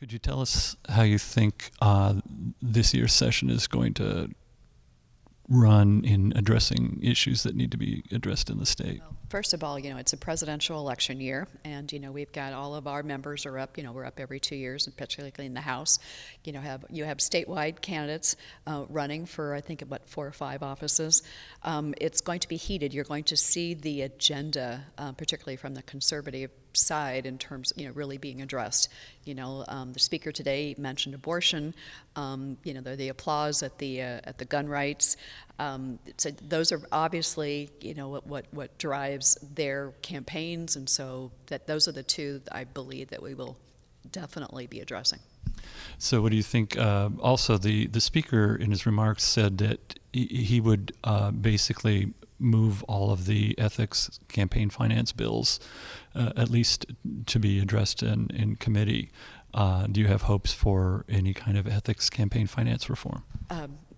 Could you tell us how you think this year's session is going to run in addressing issues that need to be addressed in the state? Well, first of all, it's a presidential election year, and we've got all of our members are up. We're up every 2 years, and particularly in the House. You have statewide candidates running for, I think, what, 4 or 5 offices. It's going to be heated. You're going to see the agenda, particularly from the conservative side, in terms really being addressed. The speaker today mentioned abortion. The applause at the gun rights. So those are obviously what drives their campaigns, and so those are the two I believe that we will definitely be addressing. So what do you think? Also, the speaker in his remarks said that he would basically move all of the ethics campaign finance bills, at least to be addressed in committee. Do you have hopes for any kind of ethics campaign finance reform?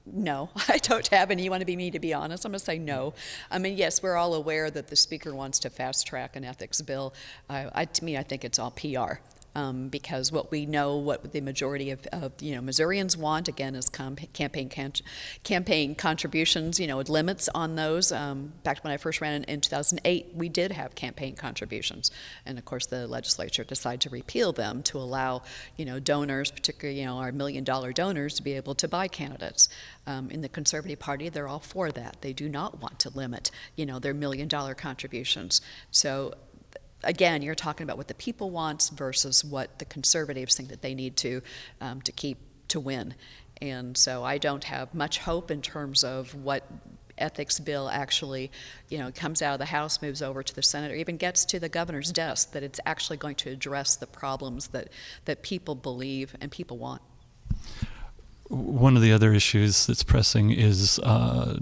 No, I don't have any. You want me to be honest? I'm going to say no. I mean, yes, we're all aware that the speaker wants to fast track an ethics bill. To me, I think it's all PR. Because what we know, what the majority of Missourians want, again, is campaign contributions. Limits on those. Back when I first ran in 2008, we did have campaign contributions, and of course the legislature decided to repeal them to allow donors, particularly our $1 million donors, to be able to buy candidates. In the Conservative Party, they're all for that. They do not want to limit their $1 million contributions. So again, you're talking about what the people wants versus what the conservatives think that they need to keep to win. And so I don't have much hope in terms of what ethics bill actually comes out of the House, moves over to the Senate, or even gets to the governor's desk, that it's actually going to address the problems that people believe and people want. One of the other issues that's pressing is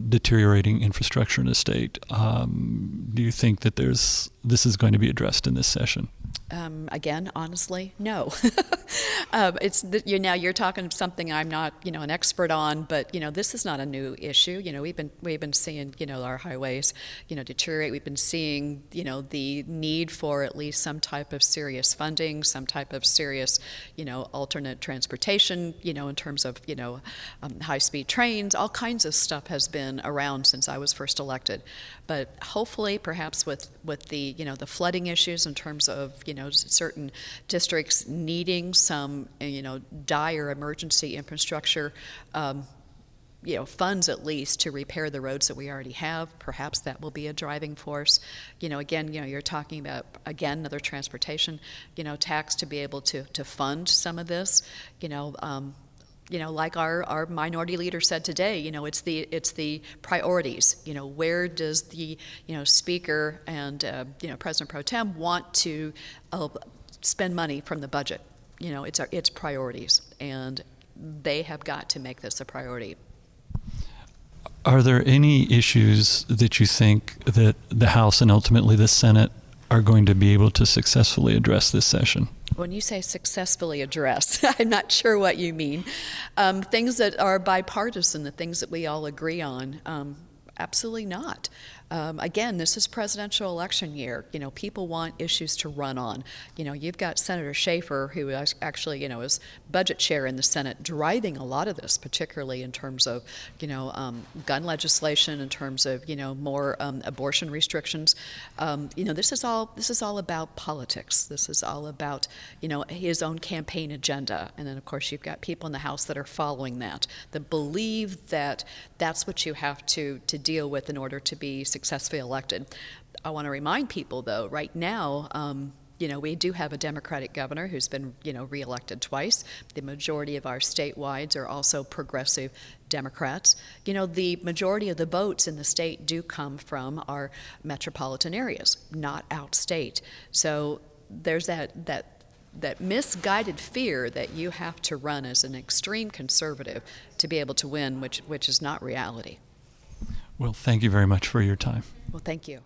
deteriorating infrastructure in the state. Do you think that this is going to be addressed in this session? Again, honestly, no. Now you're talking something I'm not, an expert on, but this is not a new issue. We've been seeing, our highways, deteriorate. We've been seeing, the need for at least some type of serious funding, some type of serious, alternate transportation, in terms of, high-speed trains. All kinds of stuff has been around since I was first elected. But hopefully, perhaps with the, the flooding issues in terms of, certain districts needing some, dire emergency infrastructure, funds at least to repair the roads that we already have. Perhaps that will be a driving force. Again, you're talking about, again, another transportation, tax to be able to fund some of this. Like our minority leader said today, it's the priorities. Where does the speaker and President Pro Tem want to spend money from the budget? It's priorities, and they have got to make this a priority. Are there any issues that you think that the House and ultimately the Senate are going to be able to successfully address this session? When you say successfully address, I'm not sure what you mean. Things that are bipartisan, the things that we all agree on, absolutely not. Again, this is presidential election year. People want issues to run on. You've got Senator Schaefer, who actually, is budget chair in the Senate, driving a lot of this, particularly in terms of, gun legislation, in terms of, more abortion restrictions. This is all about politics. This is all about, his own campaign agenda. And then, of course, you've got people in the House that are following that believe that that's what you have to deal with in order to be successfully elected. I want to remind people, though, right now, we do have a Democratic governor who's been, reelected twice. The majority of our statewide are also progressive Democrats. The majority of the votes in the state do come from our metropolitan areas, not outstate. So there's that misguided fear that you have to run as an extreme conservative to be able to win, which is not reality. Well, thank you very much for your time. Well, thank you.